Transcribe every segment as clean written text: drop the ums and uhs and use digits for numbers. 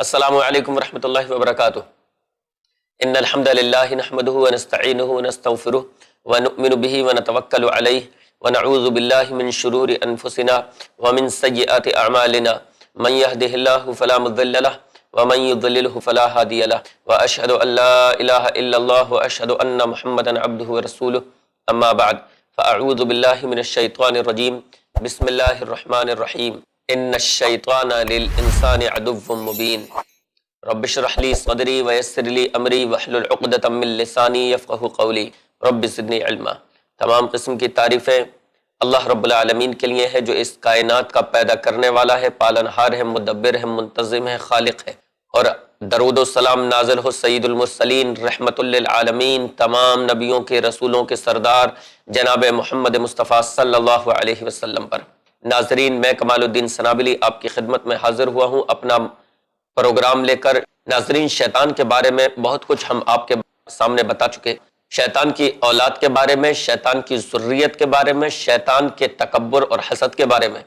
السلام علیکم ورحمۃ اللہ وبرکاتہ۔ ان الحمد للہ نحمده ونستعینه ونستغفره ونؤمن به ونتوکل علیہ ونعوذ باللہ من شرور انفسنا ومن سیئات اعمالنا من يهده الله فلا مضل له ومن يضلله فلا هادي له واشهد ان لا اله الا الله واشهد ان محمدا عبده ورسوله اما بعد فاعوذ باللہ من الشیطان الرجیم بسم اللہ الرحمن الرحیم ان الشیطان للانسان عدو مبین رب اشرح لی صدری ویسر لی امری واحلل عقدۃ من لسانی یفقهوا قولی رب زدنی علما۔ تمام قسم کی تعریفیں اللہ رب العالمین کے لیے ہے جو اس کائنات کا پیدا کرنے والا ہے، پالنہار ہے، مدبر ہے، منتظم ہے، خالق ہے، اور درود و سلام نازل ہو سید المرسلین رحمت للعالمین تمام نبیوں کے رسولوں کے سردار جناب محمد مصطفیٰ صلی اللہ علیہ وسلم پر۔ ناظرین، میں کمال الدین سنابلی آپ کی خدمت میں حاضر ہوا ہوں اپنا پروگرام لے کر۔ ناظرین، شیطان کے بارے میں بہت کچھ ہم آپ کے سامنے بتا چکے، شیطان کی اولاد کے بارے میں، شیطان کی ذریت کے بارے میں، شیطان کے تکبر اور حسد کے بارے میں،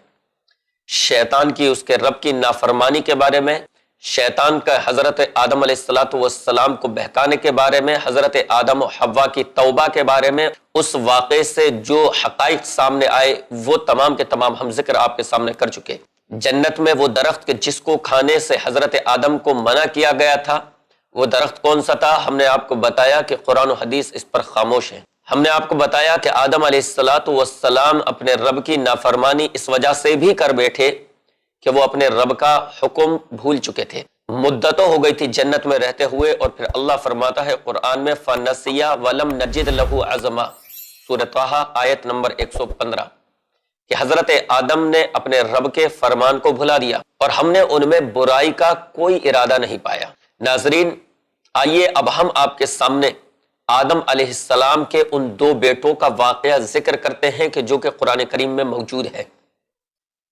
شیطان کی اس کے رب کی نافرمانی کے بارے میں، شیطان کا حضرت آدم علیہ السلام کو بہکانے کے بارے میں، حضرت آدم و حوا کی توبہ کے بارے میں، اس واقعے سے جو حقائق سامنے آئے وہ تمام کے تمام ہم ذکر آپ کے سامنے کر چکے۔ جنت میں وہ درخت کے جس کو کھانے سے حضرت آدم کو منع کیا گیا تھا، وہ درخت کون سا تھا؟ ہم نے آپ کو بتایا کہ قرآن و حدیث اس پر خاموش ہے۔ ہم نے آپ کو بتایا کہ آدم علیہ السلام اپنے رب کی نافرمانی اس وجہ سے بھی کر بیٹھے کہ وہ اپنے رب کا حکم بھول چکے تھے، مدتوں ہو گئی تھی جنت میں رہتے ہوئے، اور پھر اللہ فرماتا ہے قرآن میں فَنَسِيَ وَلَمْ نَجِدْ لَهُ عَزْمًا، سورۃ طٰہٰ آیت نمبر 115، کہ حضرت آدم نے اپنے رب کے فرمان کو بھلا دیا اور ہم نے ان میں برائی کا کوئی ارادہ نہیں پایا۔ ناظرین، آئیے اب ہم آپ کے سامنے آدم علیہ السلام کے ان دو بیٹوں کا واقعہ ذکر کرتے ہیں کہ جو کہ قرآن کریم میں موجود ہے۔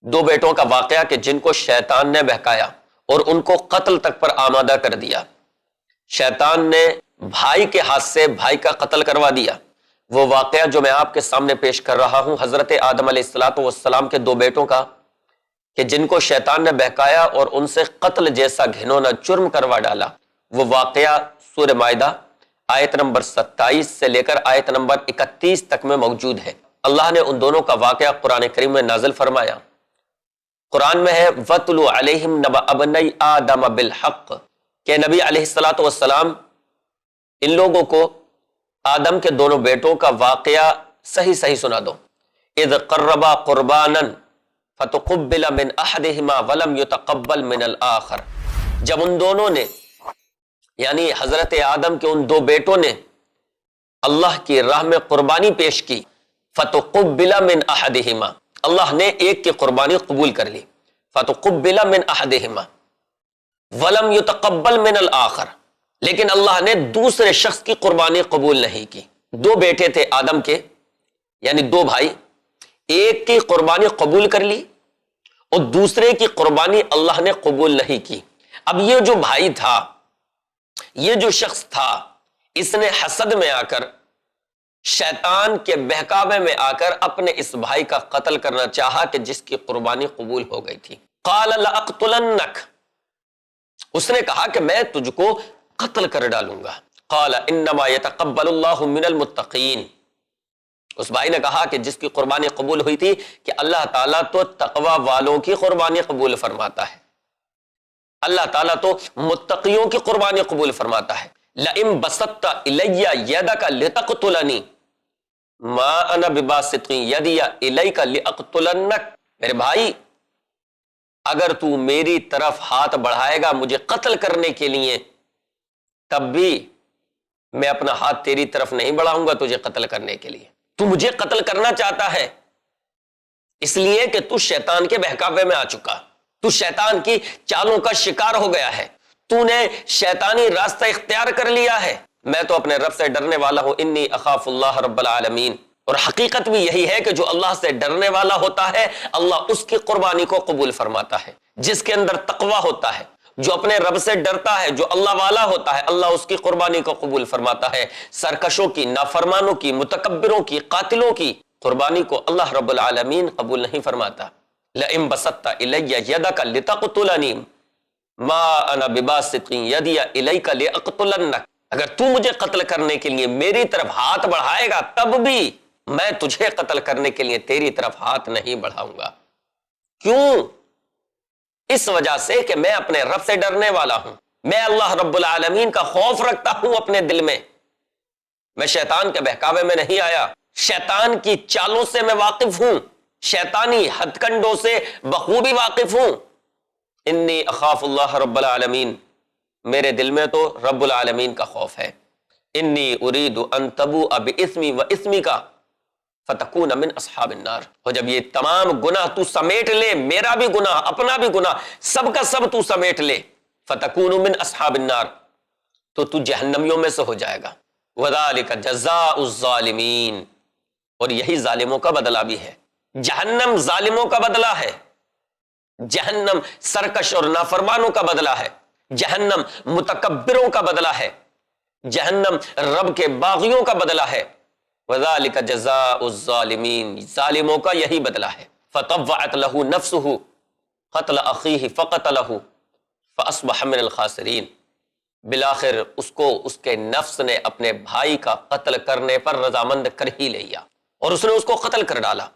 دو بیٹوں کا واقعہ کہ جن کو شیطان نے بہکایا اور ان کو قتل تک پر آمادہ کر دیا۔ شیطان نے بھائی کے ہاتھ سے بھائی کا قتل کروا دیا۔ وہ واقعہ جو میں آپ کے سامنے پیش کر رہا ہوں حضرت آدم علیہ السلام کے دو بیٹوں کا کہ جن کو شیطان نے بہکایا اور ان سے قتل جیسا گھنونا جرم کروا ڈالا، وہ واقعہ سورہ مائدہ آیت نمبر 27 سے لے کر آیت نمبر 31 تک میں موجود ہے۔ اللہ نے ان دونوں کا واقعہ قرآن کریم میں نازل فرمایا۔ قرآن میں ہے وَاتْلُ عَلَيْهِمْ نَبَأَ ابْنَيْ آدَمَ بِالْحَقِّ، کہ نبی علیہ السلام ان لوگوں کو آدم کے دونوں بیٹوں کا واقعہ صحیح سنا دو۔ اذ قربا قربانا فتقبل من احدهما ولم يتقبل من الاخر، جب ان دونوں نے یعنی حضرت آدم کے ان دو بیٹوں نے اللہ کی راہ میں قربانی پیش کی، فتقبل من احدهما، اللہ نے ایک کی قربانی قبول کر لی، فتقبل من احدهما ولم يتقبل من الاخر، لیکن اللہ نے دوسرے شخص کی قربانی قبول نہیں کی۔ دو بیٹے تھے آدم کے، یعنی دو بھائی، ایک کی قربانی قبول کر لی اور دوسرے کی قربانی اللہ نے قبول نہیں کی۔ اب یہ جو بھائی تھا، یہ جو شخص تھا، اس نے حسد میں آ کر، شیطان کے بہکاوے میں آ کر اپنے اس بھائی کا قتل کرنا چاہا کہ جس کی قربانی قبول ہو گئی تھی۔ قال لأقتلنک، اس نے کہا کہ میں تجھ کو قتل کر ڈالوں گا۔ قال انما يتقبل اللہ من المتقین، اس بھائی نے کہا کہ جس کی قربانی قبول ہوئی تھی کہ اللہ تعالیٰ تو تقوی والوں کی قربانی قبول فرماتا ہے، اللہ تعالیٰ تو متقیوں کی قربانی قبول فرماتا ہے۔ لئن بسطت الی یدک لتقتلنی ما انا بباسط یدی الیک لاقتلنک، میرے بھائی اگر تو میری طرف ہاتھ بڑھائے گا مجھے قتل کرنے کے لیے، تب بھی میں اپنا ہاتھ تیری طرف نہیں بڑھاؤں گا تجھے قتل کرنے کے لیے۔ تو مجھے قتل کرنا چاہتا ہے اس لیے کہ تو شیطان کے بہکاوے میں آ چکا، تو شیطان کی چالوں کا شکار ہو گیا ہے، تو نے شیطانی راستہ اختیار کر لیا ہے۔ میں تو اپنے رب سے ڈرنے والا ہوں، انی اخاف اللہ رب العالمین، اور حقیقت بھی یہی ہے کہ جو اللہ سے ڈرنے والا ہوتا ہے اللہ اس کی قربانی کو قبول فرماتا ہے۔ جس کے اندر تقوی ہوتا ہے، جو اپنے رب سے ڈرتا ہے، جو اللہ والا ہوتا ہے، اللہ اس کی قربانی کو قبول فرماتا ہے۔ سرکشوں کی، نافرمانوں کی، متکبروں کی، قاتلوں کی قربانی کو اللہ رب العالمین قبول نہیں فرماتا۔ لئن بسطت الی یدک لتقتلنی ما انا بباسط یدی الیک لاقتلنک، اگر تو مجھے قتل کرنے کے لیے میری طرف ہاتھ بڑھائے گا تب بھی میں تجھے قتل کرنے کے لیے تیری طرف ہاتھ نہیں بڑھاؤں گا۔ کیوں؟ اس وجہ سے کہ میں اپنے رب سے ڈرنے والا ہوں، میں اللہ رب العالمین کا خوف رکھتا ہوں اپنے دل میں، میں شیطان کے بہکاوے میں نہیں آیا، شیطان کی چالوں سے میں واقف ہوں، شیطانی ہتھ کنڈوں سے بخوبی واقف ہوں۔ انی اخاف اللہ رب العالمین، میرے دل میں تو رب العالمین کا خوف ہے۔ انی ارید ان تبوء باسمی واسمک فتکون من اصحاب النار، اور جب یہ تمام گناہ تو سمیٹ لے، میرا بھی گناہ، اپنا بھی گناہ، سب کا سب تو سمیٹ لے، فتکون من اصحاب النار، تو جہنمیوں میں سے ہو جائے گا۔ وذالک جزاء الظالمین، اور یہی ظالموں کا بدلہ بھی ہے، جہنم ظالموں کا بدلہ ہے، جہنم سرکش اور نافرمانوں کا بدلہ ہے، جہنم متکبروں کا بدلہ ہے، جہنم رب کے باغیوں کا بدلہ ہے۔ وذالک جزاء الظالمین، ظالموں کا یہی بدلہ ہے۔ فطوعت له نفسه قتل اخیہ فقتلہ فاصبح من الخاسرین، بالآخر اس کو اس کے نفس نے اپنے بھائی کا قتل کرنے پر رضامند کر ہی لیا، اور اس نے اس کو قتل کر ڈالا۔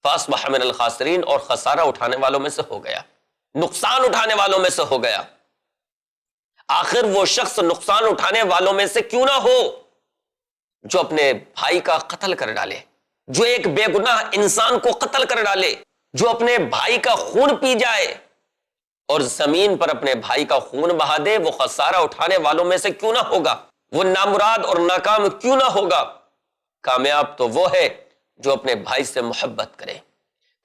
فاصبح من الخاسرین، اور خسارہ اٹھانے والوں میں سے ہو گیا، نقصان اٹھانے والوں میں سے ہو گیا۔ آخر وہ شخص نقصان اٹھانے والوں میں سے کیوں نہ ہو جو اپنے بھائی کا قتل کر ڈالے، جو ایک بے گناہ انسان کو قتل کر ڈالے، جو اپنے بھائی کا خون پی جائے اور زمین پر اپنے بھائی کا خون بہا دے، وہ خسارہ اٹھانے والوں میں سے کیوں نہ ہوگا، وہ نامراد اور ناکام کیوں نہ ہوگا۔ کامیاب تو وہ ہے جو اپنے بھائی سے محبت کرے،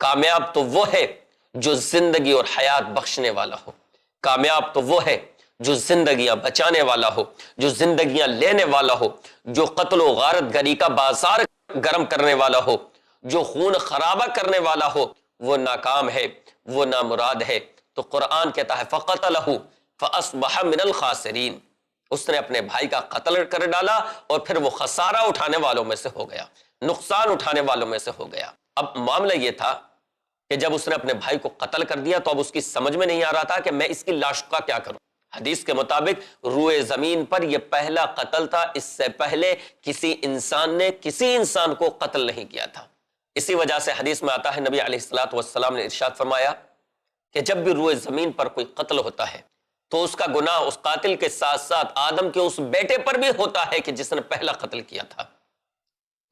کامیاب تو وہ ہے جو زندگی اور حیات بخشنے والا ہو، کامیاب تو وہ ہے جو زندگیاں بچانے والا ہو، جو زندگیاں لینے والا ہو، جو قتل و غارت گری کا بازار گرم کرنے والا ہو، جو خون خرابہ کرنے والا ہو، وہ ناکام ہے، وہ نامراد ہے۔ تو قرآن کہتا ہے فَقَتَلَهُ فَأَصْبَحَ مِنَ الْخَاسِرِينَ، اس نے اپنے بھائی کا قتل کر ڈالا اور پھر وہ خسارہ اٹھانے والوں میں سے ہو گیا، نقصان اٹھانے والوں میں سے ہو گیا۔ اب معاملہ یہ تھا کہ جب اس نے اپنے بھائی کو قتل کر دیا تو اب اس کی سمجھ میں نہیں آ رہا تھا کہ میں اس کی لاش کا کیا کروں۔ حدیث کے مطابق روئے زمین پر یہ پہلا قتل تھا، اس سے پہلے کسی انسان نے کسی انسان کو قتل نہیں کیا تھا۔ اسی وجہ سے حدیث میں آتا ہے، نبی علیہ الصلوۃ والسلام نے ارشاد فرمایا کہ جب بھی روئے زمین پر کوئی قتل ہوتا ہے تو اس کا گناہ اس قاتل کے ساتھ ساتھ آدم کے اس بیٹے پر بھی ہوتا ہے کہ جس نے پہلا قتل کیا تھا۔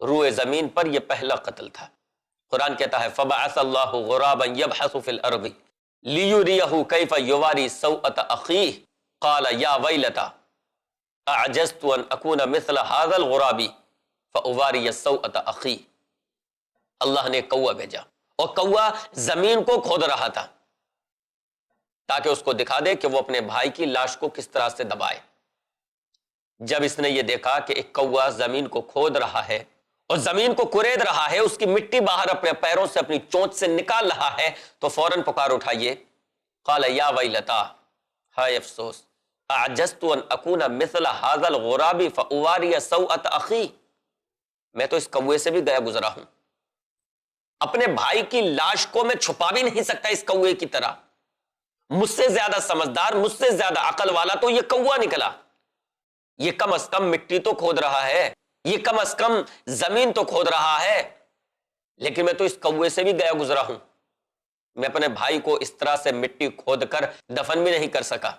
روئے زمین پر یہ پہلا قتل تھا۔ قرآن کہتا ہے فَبَعَثَ اللَّهُ غُرَابًا يَبْحَثُ فِي الْأَرْضِ لِيُرِيَهُ كَيْفَ يُوَارِي سَوْءَةَ أَخِيهِ قَالَ يَا وَيْلَتَا أَعْجَزْتُ أَنْ أَكُونَ مِثْلَ هَذَا الْغُرَابِ فَأُوَارِيَ السَّوْءَةَ أَخِي، اللہ نے کوا بھیجا اور کوا زمین کو کھود رہا تھا تاکہ اس کو دکھا دے کہ وہ اپنے بھائی کی لاش کو کس طرح سے دبائے۔ جب اس نے یہ دیکھا کہ ایک کوا زمین کو کھود رہا ہے اور زمین کو کرید رہا ہے، اس کی مٹی باہر اپنے پیروں سے اپنی چونچ سے نکال رہا ہے، تو فوراً پکار اٹھائیے، قال یا ویلتا، ہائے افسوس، اعجزت ان اکون مثل هذا الغراب فاواری سوءة اخی، میں تو اس کوے سے بھی گیا گزرا ہوں، اپنے بھائی کی لاش کو میں چھپا بھی نہیں سکتا اس کوے کی طرح، مجھ سے زیادہ سمجھدار، مجھ سے زیادہ عقل والا تو یہ کوا نکلا، یہ کم از کم مٹی تو کھود رہا ہے، یہ کم از کم زمین تو کھود رہا ہے، لیکن میں تو اس کوے سے بھی گیا گزرا ہوں، میں اپنے بھائی کو اس طرح سے مٹی کھود کر دفن بھی نہیں کر سکا،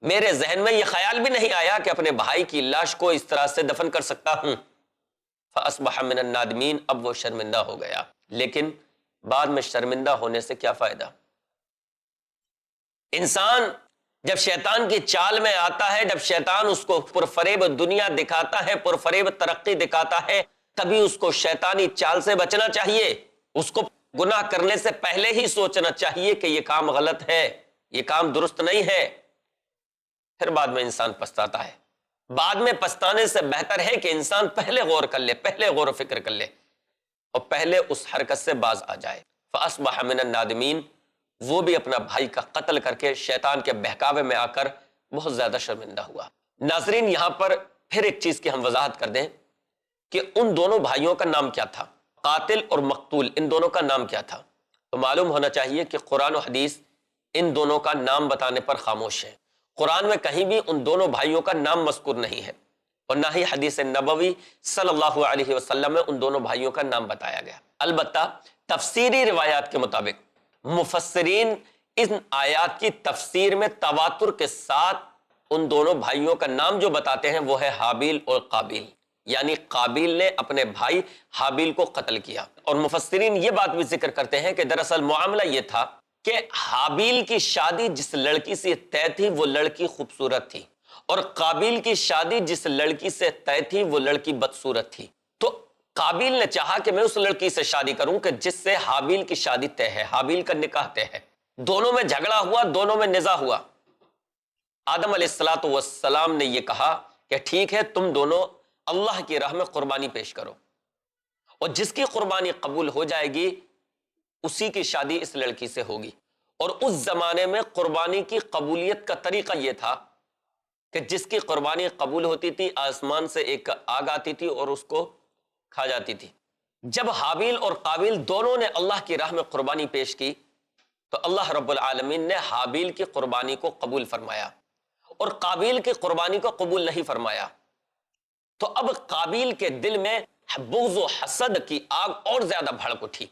میرے ذہن میں یہ خیال بھی نہیں آیا کہ اپنے بھائی کی لاش کو اس طرح سے دفن کر سکتا ہوں۔ فاصبح من النادمین، اب وہ شرمندہ ہو گیا، لیکن بعد میں شرمندہ ہونے سے کیا فائدہ؟ انسان جب شیطان کی چال میں آتا ہے، جب شیطان اس کو پرفریب دنیا دکھاتا ہے، پرفریب ترقی دکھاتا ہے، تبھی اس کو شیطانی چال سے بچنا چاہیے، اس کو گناہ کرنے سے پہلے ہی سوچنا چاہیے کہ یہ کام غلط ہے، یہ کام درست نہیں ہے، پھر بعد میں انسان پچھتاتا ہے۔ بعد میں پچھتانے سے بہتر ہے کہ انسان پہلے غور کر لے، پہلے غور و فکر کر لے اور پہلے اس حرکت سے باز آ جائے۔ فاصبح من النادمین، وہ بھی اپنا بھائی کا قتل کر کے شیطان کے بہکاوے میں آ کر بہت زیادہ شرمندہ ہوا۔ ناظرین، یہاں پر پھر ایک چیز کی ہم وضاحت کر دیں کہ ان دونوں بھائیوں کا نام کیا تھا، قاتل اور مقتول، ان دونوں کا نام کیا تھا؟ تو معلوم ہونا چاہیے کہ قرآن و حدیث ان دونوں کا نام بتانے پر خاموش ہیں۔ قرآن میں کہیں بھی ان دونوں بھائیوں کا نام مذکور نہیں ہے، اور نہ ہی حدیث نبوی صلی اللہ علیہ وسلم میں ان دونوں بھائیوں کا نام بتایا گیا۔ البتہ تفسیری روایات کے مطابق مفسرین ان آیات کی تفسیر میں تواتر کے ساتھ ان دونوں بھائیوں کا نام جو بتاتے ہیں وہ ہے حابیل اور قابیل، یعنی قابیل نے اپنے بھائی حابیل کو قتل کیا۔ اور مفسرین یہ بات بھی ذکر کرتے ہیں کہ دراصل معاملہ یہ تھا کہ حابیل کی شادی جس لڑکی سے طے تھی وہ لڑکی خوبصورت تھی، اور قابیل کی شادی جس لڑکی سے طے تھی وہ لڑکی بدصورت تھی۔ تو قابیل نے چاہا کہ میں اس لڑکی سے شادی کروں کہ جس سے حابیل کی شادی طے ہے، حابیل کا نکاح طے ہے۔ دونوں میں جھگڑا ہوا، دونوں میں نزاع ہوا۔ آدم علیہ السلام نے یہ کہا کہ ٹھیک ہے، تم دونوں اللہ کی راہ میں قربانی پیش کرو، اور جس کی قربانی قبول ہو جائے گی اسی کی شادی اس لڑکی سے ہوگی۔ اور اس زمانے میں قربانی کی قبولیت کا طریقہ یہ تھا کہ جس کی قربانی قبول ہوتی تھی آسمان سے ایک آگ آتی تھی اور اس کو کھا جاتی تھی۔ جب حابیل اور قابیل دونوں نے اللہ کی راہ میں قربانی پیش کی تو اللہ رب العالمین نے حابیل کی قربانی کو قبول فرمایا اور قابیل کی قربانی کو قبول نہیں فرمایا۔ تو اب قابیل کے دل میں بغض و حسد کی آگ اور زیادہ بھڑک اٹھی۔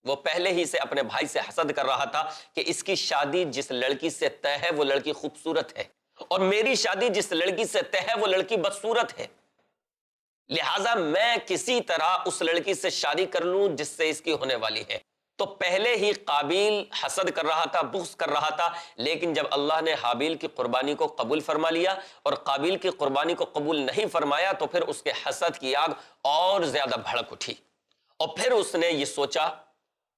وہ پہلے ہی سے اپنے بھائی سے حسد کر رہا تھا کہ اس کی شادی جس لڑکی سے طے ہے وہ لڑکی خوبصورت ہے، اور میری شادی جس لڑکی سے طے ہے وہ لڑکی بدصورت ہے، لہٰذا میں کسی طرح اس لڑکی سے شادی کر لوں جس سے اس کی ہونے والی ہے۔ تو پہلے ہی قابیل حسد کر رہا تھا، بغض کر رہا تھا، لیکن جب اللہ نے حابیل کی قربانی کو قبول فرما لیا اور قابیل کی قربانی کو قبول نہیں فرمایا تو پھر اس کے حسد کی آگ اور زیادہ بھڑک اٹھی، اور پھر اس نے یہ سوچا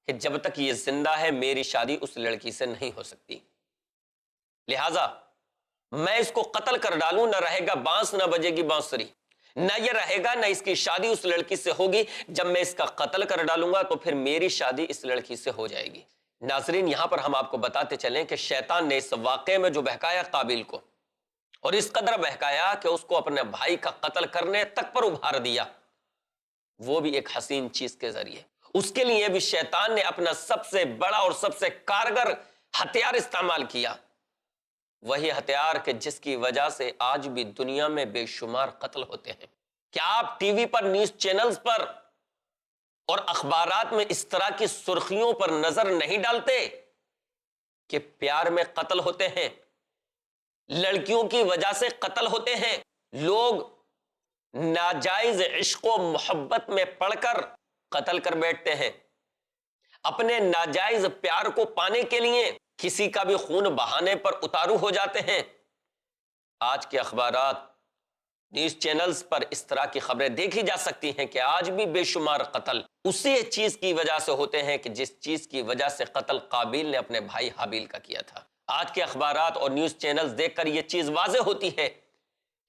کہ جب تک یہ زندہ ہے میری شادی اس لڑکی سے نہیں ہو سکتی، لہٰذا میں اس کو قتل کر ڈالوں، نہ رہے گا بانس نہ بجے گی بانسری، نہ یہ رہے گا نہ اس کی شادی اس لڑکی سے ہوگی۔ جب میں اس کا قتل کر ڈالوں گا تو پھر میری شادی اس لڑکی سے ہو جائے گی۔ ناظرین، یہاں پر ہم آپ کو بتاتے چلیں کہ شیطان نے اس واقعے میں جو بہکایا قابیل کو، اور اس قدر بہکایا کہ اس کو اپنے بھائی کا قتل کرنے تک پر ابھار دیا، وہ بھی ایک حسین چیز کے ذریعے۔ اس کے لیے بھی شیطان نے اپنا سب سے بڑا اور سب سے کارگر ہتھیار استعمال کیا، وہی ہتھیار کہ جس کی وجہ سے آج بھی دنیا میں بے شمار قتل ہوتے ہیں۔ کیا آپ ٹی وی پر، نیوز چینلز پر اور اخبارات میں اس طرح کی سرخیوں پر نظر نہیں ڈالتے کہ پیار میں قتل ہوتے ہیں، لڑکیوں کی وجہ سے قتل ہوتے ہیں، لوگ ناجائز عشق و محبت میں پڑھ کر قتل کر بیٹھتے ہیں، اپنے ناجائز پیار کو پانے کے لیے کسی کا بھی خون بہانے پر اتارو ہو جاتے ہیں۔ آج کے اخبارات، نیوز چینلز پر اس طرح کی خبریں دیکھی جا سکتی ہیں کہ آج بھی بے شمار قتل اسی چیز کی وجہ سے ہوتے ہیں کہ جس چیز کی وجہ سے قتل قابیل نے اپنے بھائی حابیل کا کیا تھا۔ آج کے اخبارات اور نیوز چینلز دیکھ کر یہ چیز واضح ہوتی ہے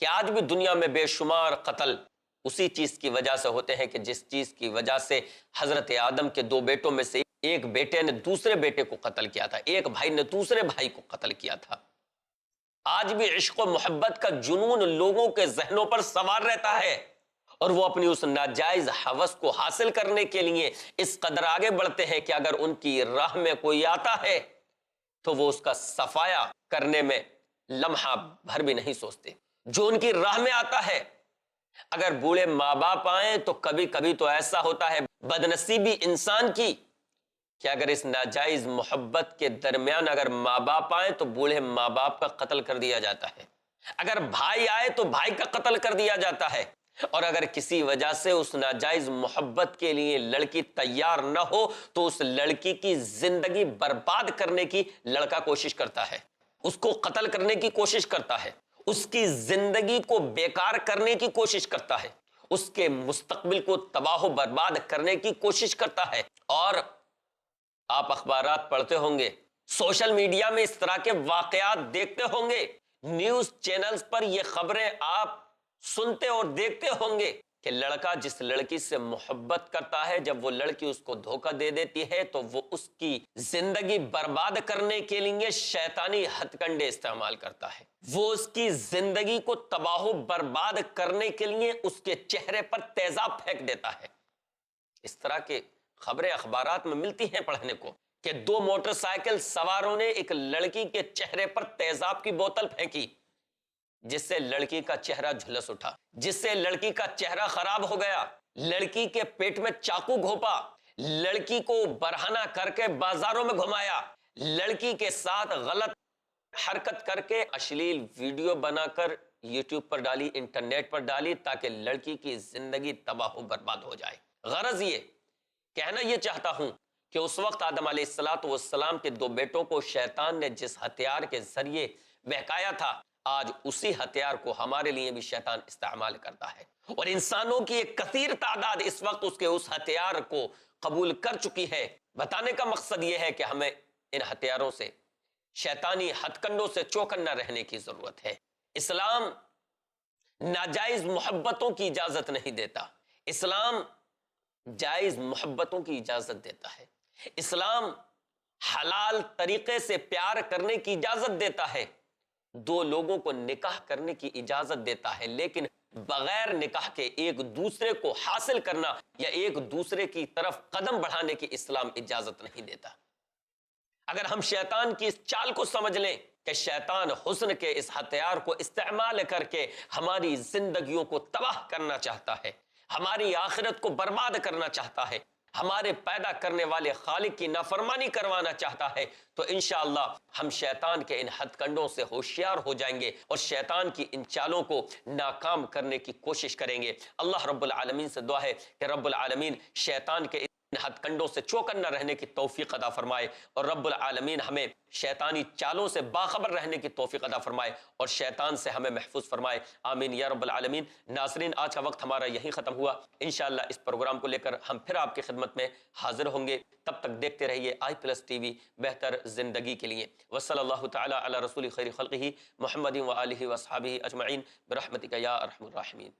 کہ آج بھی دنیا میں بے شمار قتل اسی چیز کی وجہ سے ہوتے ہیں کہ جس چیز کی وجہ سے حضرت آدم کے دو بیٹوں میں سے ایک بیٹے نے دوسرے بیٹے کو قتل کیا تھا، ایک بھائی نے دوسرے بھائی کو قتل کیا تھا۔ آج بھی عشق و محبت کا جنون لوگوں کے ذہنوں پر سوار رہتا ہے، اور وہ اپنی اس ناجائز ہوس کو حاصل کرنے کے لیے اس قدر آگے بڑھتے ہیں کہ اگر ان کی راہ میں کوئی آتا ہے تو وہ اس کا صفایا کرنے میں لمحہ بھر بھی نہیں سوچتے۔ جو ان کی راہ میں آتا ہے، اگر بوڑھے ماں باپ آئیں تو کبھی کبھی تو ایسا ہوتا ہے بدنصیبی انسان کی کہ اگر اس ناجائز محبت کے درمیان اگر ماں باپ آئے تو بوڑھے ماں باپ کا قتل کر دیا جاتا ہے، اگر بھائی آئے تو بھائی کا قتل کر دیا جاتا ہے، اور اگر کسی وجہ سے اس ناجائز محبت کے لیے لڑکی تیار نہ ہو تو اس لڑکی کی زندگی برباد کرنے کی لڑکا کوشش کرتا ہے، اس کو قتل کرنے کی کوشش کرتا ہے، اس کی زندگی کو بیکار کرنے کی کوشش کرتا ہے، اس کے مستقبل کو تباہ و برباد کرنے کی کوشش کرتا ہے۔ اور آپ اخبارات پڑھتے ہوں گے، سوشل میڈیا میں اس طرح کے واقعات دیکھتے ہوں گے، نیوز چینلز پر یہ خبریں آپ سنتے اور دیکھتے ہوں گے کہ لڑکا جس لڑکی سے محبت کرتا ہے، جب وہ لڑکی اس کو دھوکہ دے دیتی ہے تو وہ اس کی زندگی برباد کرنے کے لیے شیطانی ہتھ کنڈے استعمال کرتا ہے، وہ اس کی زندگی کو تباہ و برباد کرنے کے لیے اس کے چہرے پر تیزاب پھینک دیتا ہے۔ اس طرح کے خبریں اخبارات میں ملتی ہیں پڑھنے کو کہ 2 موٹر سائیکل سواروں نے ایک لڑکی کے چہرے پر تیزاب کی بوتل پھینکی، جس سے لڑکی کا چہرہ جھلس اٹھا، جس سے لڑکی کا چہرہ خراب ہو گیا، لڑکی کے پیٹ میں چاقو گھونپا، لڑکی کو برہنہ کر کے بازاروں میں گھمایا، لڑکی کے ساتھ غلط حرکت کر کے اشلیل ویڈیو بنا کر یوٹیوب پر ڈالی، انٹرنیٹ پر ڈالی، تاکہ لڑکی کی زندگی تباہ و برباد ہو جائے۔ غرض یہ کہنا یہ چاہتا ہوں کہ اس وقت آدم علیہ السلام کے 2 بیٹوں کو شیطان نے جس ہتھیار کے ذریعے بہکایا تھا، آج اسی ہتھیار کو ہمارے لیے بھی شیطان استعمال کرتا ہے، اور انسانوں کی ایک کثیر تعداد اس وقت اس کے اس ہتھیار کو قبول کر چکی ہے۔ بتانے کا مقصد یہ ہے کہ ہمیں ان ہتھیاروں سے، شیطانی ہتھ کنڈوں سے چوکنا رہنے کی ضرورت ہے۔ اسلام ناجائز محبتوں کی اجازت نہیں دیتا، اسلام جائز محبتوں کی اجازت دیتا ہے، اسلام حلال طریقے سے پیار کرنے کی اجازت دیتا ہے، 2 لوگوں کو نکاح کرنے کی اجازت دیتا ہے، لیکن بغیر نکاح کے ایک دوسرے کو حاصل کرنا یا ایک دوسرے کی طرف قدم بڑھانے کی اسلام اجازت نہیں دیتا۔ اگر ہم شیطان کی اس چال کو سمجھ لیں کہ شیطان حسن کے اس ہتھیار کو استعمال کر کے ہماری زندگیوں کو تباہ کرنا چاہتا ہے، ہماری آخرت کو برباد کرنا چاہتا ہے، ہمارے پیدا کرنے والے خالق کی نافرمانی کروانا چاہتا ہے، تو انشاءاللہ ہم شیطان کے ان ہتھ کنڈوں سے ہوشیار ہو جائیں گے اور شیطان کی ان چالوں کو ناکام کرنے کی کوشش کریں گے۔ اللہ رب العالمین سے دعا ہے کہ رب العالمین شیطان کے ان ہتھ کنڈوں سے چوکنا رہنے کی توفیق عطا فرمائے، اور رب العالمین ہمیں شیطانی چالوں سے باخبر رہنے کی توفیق عطا فرمائے اور شیطان سے ہمیں محفوظ فرمائے، آمین یا رب العالمین۔ ناظرین، آج کا وقت ہمارا یہی ختم ہوا، انشاءاللہ اس پروگرام کو لے کر ہم پھر آپ کی خدمت میں حاضر ہوں گے۔ تب تک دیکھتے رہیے i+TV، بہتر زندگی کے لیے۔ وصلی اللہ تعالی علی رسول خیر خلقہ محمد و آلہ و اصحابہ اجمعین برحمتک یا ارحم الراحمین۔